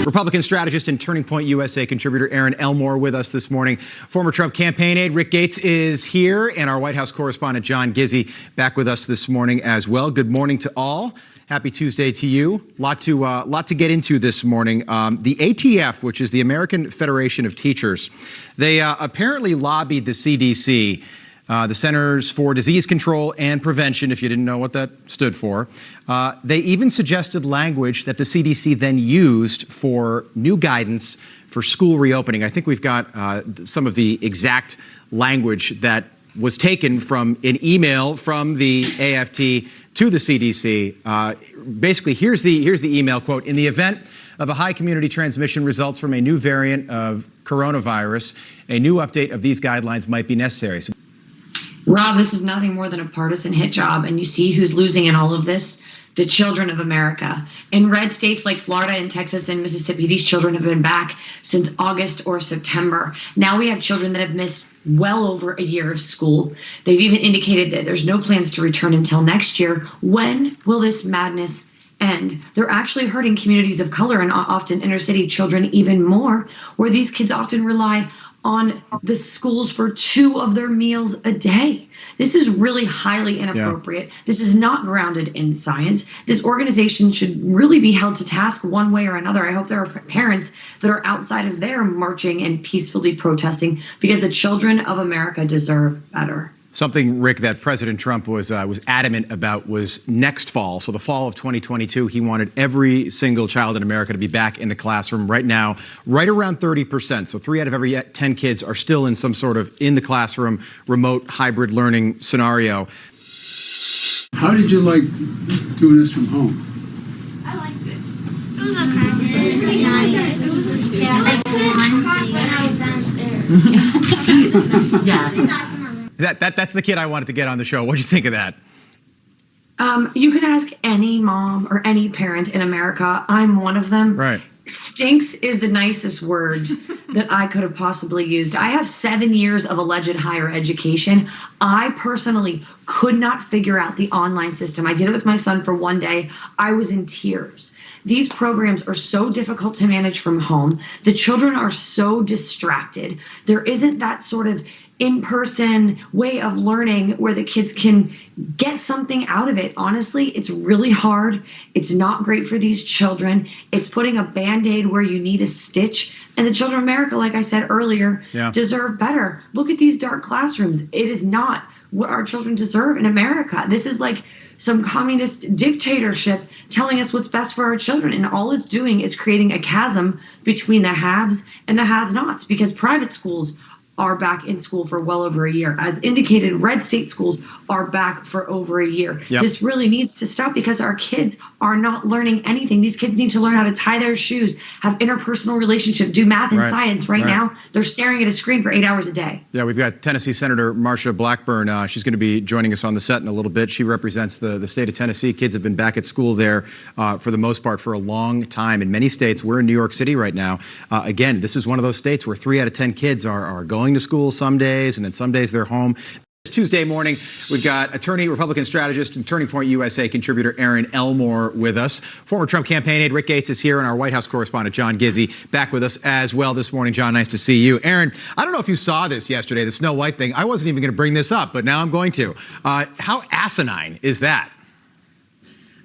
Republican strategist and Turning Point USA contributor Erin Elmore with us this morning. Former Trump campaign aide Rick Gates is here, and our White House correspondent John Gizzi back with us this morning as well. Good morning to all. Happy Tuesday to you. Lot to get into this morning. The ATF, which is the American Federation of Teachers, they apparently lobbied the CDC, the Centers for Disease Control and Prevention, if you didn't know what that stood for. They even suggested language that the CDC then used for new guidance for school reopening. I think we've got some of the exact language that was taken from an email from the AFT to the CDC. Basically, here's the email, quote, "In the event of a high community transmission results from a new variant of coronavirus, a new update of these guidelines might be necessary." So Rob, this is nothing more than a partisan hit job, and you see who's losing in all of this? The children of America. In red states like Florida and Texas and Mississippi, these children have been back since August or September. Now we have children that have missed well over a year of school. They've even indicated that there's no plans to return until next year. When will this madness end? They're actually hurting communities of color and often inner city children even more, where these kids often rely on the schools for 2 of their meals a day. This is really highly inappropriate. Yeah. This is not grounded in science. This organization should really be held to task one way or another. I hope there are parents that are outside of there marching and peacefully protesting, because the children of America deserve better. Something, Rick, that President Trump was adamant about was next fall. So the fall of 2022, he wanted every single child in America to be back in the classroom. Right now, right around 30%. So 3 out of every 10 kids are still in some sort of in the classroom, remote hybrid learning scenario. How did you like doing this from home? I liked it. It was okay. It was really nice. It was I couldn't when I was downstairs. Yes. That's the kid I wanted to get on the show. What do you think of that? You can ask any mom or any parent in America. I'm one of them. Right. Stinks is the nicest word that I could have possibly used. I have 7 years of alleged higher education. I personally could not figure out the online system. I did it with my son for 1 day. I was in tears. These programs are so difficult to manage from home. The children are so distracted. There isn't that sort of in-person way of learning where the kids can get something out of it. Honestly, it's really hard. It's not great for these children. It's putting a Band-Aid where you need a stitch. And the children of America, like I said earlier, deserve better. Look at these dark classrooms. It is not what our children deserve in America. This is like some communist dictatorship telling us what's best for our children. And all it's doing is creating a chasm between the haves and the have-nots, because private schools are back in school for well over a year. As indicated, red state schools are back for over a year. Yep. This really needs to stop, because our kids are not learning anything. These kids need to learn how to tie their shoes, have interpersonal relationships, do math and science. Right now, they're staring at a screen for 8 hours a day. Yeah, we've got Tennessee Senator Marsha Blackburn. She's going to be joining us on the set in a little bit. She represents the state of Tennessee. Kids have been back at school there for the most part for a long time. In many states, we're in New York City right now. Again, this is one of those states where 3 out of 10 kids are going to school some days, and then some days they're home. Tuesday morning, we've got attorney, Republican strategist, and Turning Point USA contributor Erin Elmore with us. Former Trump campaign aide Rick Gates is here, and our White House correspondent John Gizzi back with us as well this morning. John, nice to see you. Erin, I don't know if you saw this yesterday, the Snow White thing. I wasn't even going to bring this up, but now I'm going to. How asinine is that?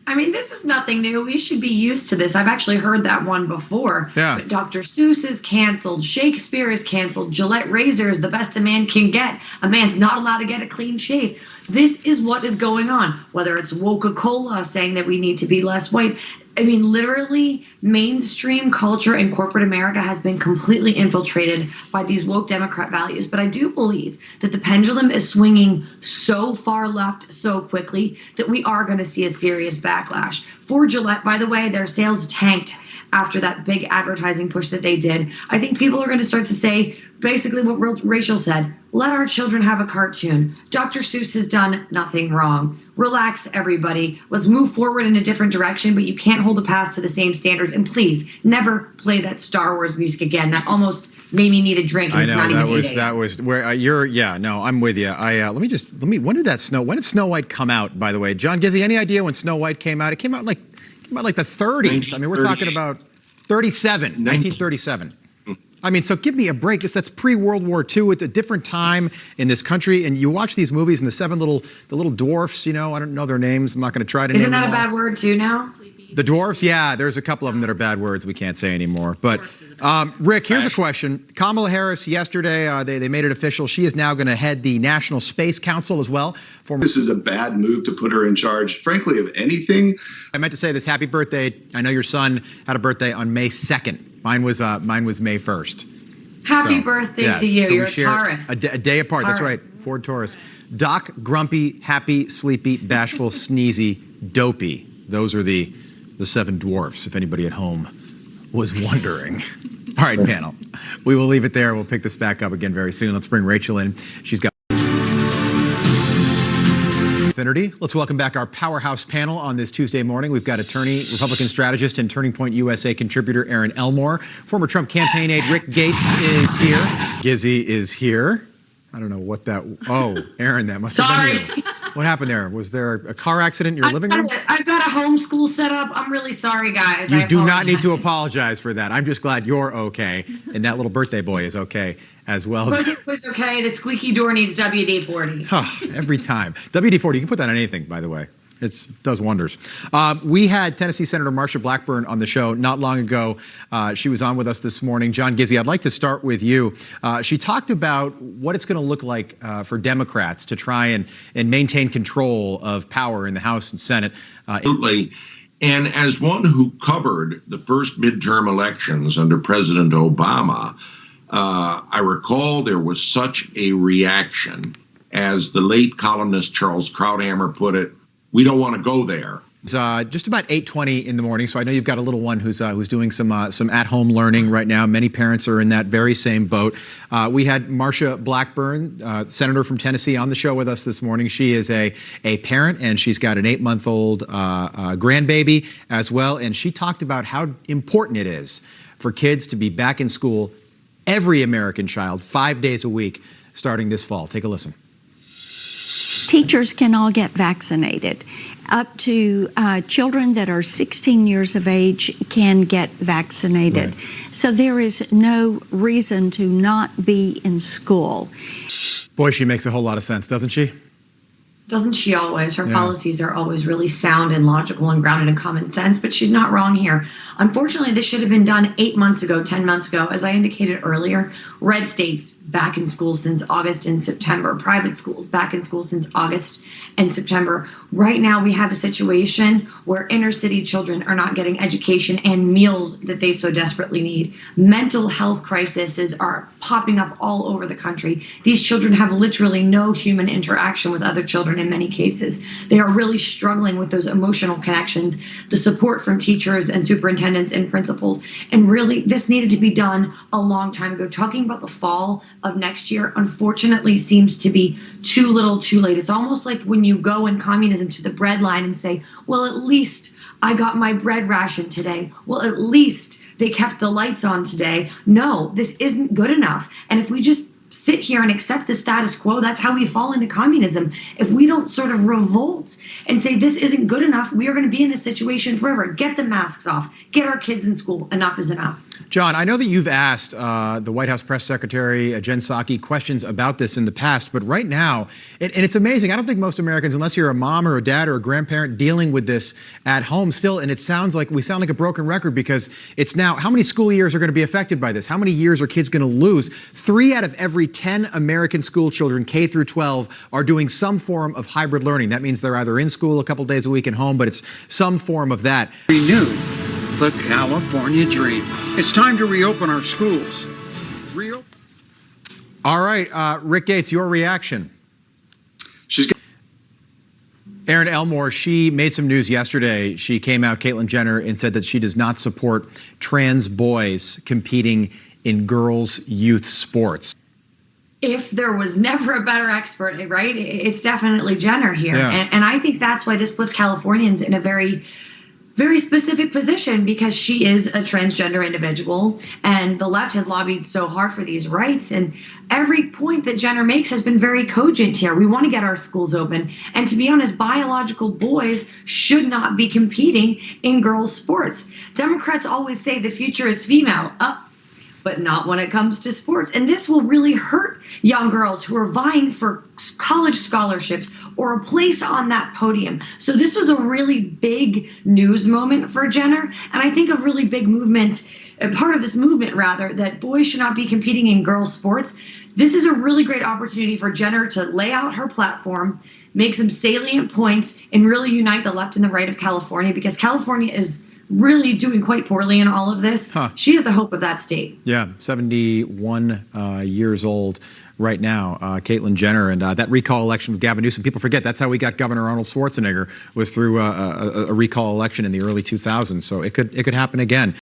I mean, this is nothing new. We should be used to this. I've actually heard that one before. Yeah. But Dr. Seuss is canceled. Shakespeare is canceled. Gillette razor is the best a man can get. A man's not allowed to get a clean shave. This is what is going on. Whether it's Coca-Cola saying that we need to be less white. I mean, literally, mainstream culture and corporate America has been completely infiltrated by these woke Democrat values. But I do believe that the pendulum is swinging so far left so quickly that we are going to see a serious backlash. For Gillette, by the way, their sales tanked after that big advertising push that they did. I think people are going to start to say basically what Rachel said. Let our children have a cartoon. Dr. Seuss has done nothing wrong. Relax, everybody. Let's move forward in a different direction, but you can't hold the past to the same standards. And please, never play that Star Wars music again. That almost made me need a drink. And I know, that was where you're. Yeah, no, I'm with you. When did Snow White come out? By the way, John Gizzi, any idea when Snow White came out? It came out like the 30s. I mean, we're talking about 1937. I mean, so give me a break. That's pre-World War II. It's a different time in this country. And you watch these movies and the little dwarfs, I don't know their names. I'm not going to try to name them all. Isn't that a bad word too now? The dwarfs? Yeah, there's a couple of them that are bad words we can't say anymore. But Rick, here's a question. Kamala Harris, yesterday, they made it official. She is now going to head the National Space Council as well. This is a bad move to put her in charge, frankly, of anything. I meant to say this happy birthday. I know your son had a birthday on May 2nd. Mine was May 1st. Happy birthday to you. So You're a Taurus. A day apart. Taurus. That's right. Ford Taurus. Doc, grumpy, happy, sleepy, bashful, sneezy, dopey. Those are the 7 dwarfs, if anybody at home was wondering. All right, panel. We will leave it there. We'll pick this back up again very soon. Let's bring Rachel in. She's got Infinity. Let's welcome back our powerhouse panel on this Tuesday morning. We've got attorney, Republican strategist, and Turning Point USA contributor Erin Elmore. Former Trump campaign aide Rick Gates is here. Gizzy is here. I don't know what that. Oh, Erin, that must have been you. What happened there? Was there a car accident in your living room? I've got a homeschool set up. I'm really sorry, guys. You do not need to apologize for that. I'm just glad you're okay, and that little birthday boy is okay as well. Birthday boy's okay. The squeaky door needs WD-40. Every time. WD-40, you can put that on anything, by the way. It does wonders. We had Tennessee Senator Marsha Blackburn on the show not long ago. She was on with us this morning. John Gizzy, I'd like to start with you. She talked about what it's going to look like for Democrats to try and maintain control of power in the House and Senate. Absolutely. And as one who covered the first midterm elections under President Obama, I recall there was such a reaction. As the late columnist Charles Krauthammer put it, we don't want to go there. It's just about 8:20 in the morning, so I know you've got a little one who's doing some at-home learning right now. Many parents are in that very same boat. We had Marsha Blackburn, senator from Tennessee, on the show with us this morning. She is a parent, and she's got an 8-month-old grandbaby as well. And she talked about how important it is for kids to be back in school, every American child, 5 days a week, starting this fall. Take a listen. Teachers can all get vaccinated. Up to children that are 16 years of age can get vaccinated. Right. So there is no reason to not be in school. Boy, she makes a whole lot of sense, doesn't she? Doesn't she always? Her policies are always really sound and logical and grounded in common sense, but she's not wrong here. Unfortunately, this should have been done 8 months ago, 10 months ago. As I indicated earlier, red states back in school since August and September, private schools back in school since August and September. Right now, we have a situation where inner city children are not getting education and meals that they so desperately need. Mental health crises are popping up all over the country. These children have literally no human interaction with other children in many cases. They are really struggling with those emotional connections, the support from teachers and superintendents and principals. And really, this needed to be done a long time ago. Talking about the fall of next year, unfortunately, seems to be too little too late. It's almost like when you go in communism to the bread line and say, well, at least I got my bread ration today. Well, at least they kept the lights on today. No, this isn't good enough. And if we just sit here and accept the status quo, that's how we fall into communism. If we don't sort of revolt and say this isn't good enough, we are going to be in this situation forever. Get the masks off. Get our kids in school. Enough is enough. John, I know that you've asked the White House press secretary, Jen Psaki, questions about this in the past, but right now, and it's amazing, I don't think most Americans, unless you're a mom or a dad or a grandparent dealing with this at home still, and it sounds like we sound like a broken record because it's now, how many school years are going to be affected by this? How many years are kids going to lose? 3 out of every 10 American school children, K through 12, are doing some form of hybrid learning. That means they're either in school a couple days a week and home, but it's some form of that. Renew the California dream. It's time to reopen our schools. All right, Rick Gates, your reaction. Erin Elmore, she made some news yesterday. She came out, Caitlyn Jenner, and said that she does not support trans boys competing in girls' youth sports. If there was never a better expert, right, it's definitely Jenner here. Yeah. And I think that's why this puts Californians in a very very specific position because she is a transgender individual, and the left has lobbied so hard for these rights. And every point that Jenner makes has been very cogent here. We want to get our schools open. And to be honest, biological boys should not be competing in girls' sports. Democrats always say the future is female. But not when it comes to sports. And this will really hurt young girls who are vying for college scholarships or a place on that podium. So this was a really big news moment for Jenner. And I think a really big movement, a part of this movement rather, that boys should not be competing in girls' sports. This is a really great opportunity for Jenner to lay out her platform, make some salient points, and really unite the left and the right of California, because California is really doing quite poorly in all of this. She is the hope of that state. Yeah, 71 years old right now, Caitlyn Jenner. And that recall election with Gavin Newsom, people forget that's how we got Governor Arnold Schwarzenegger, was through a recall election in the early 2000s. So it could happen again.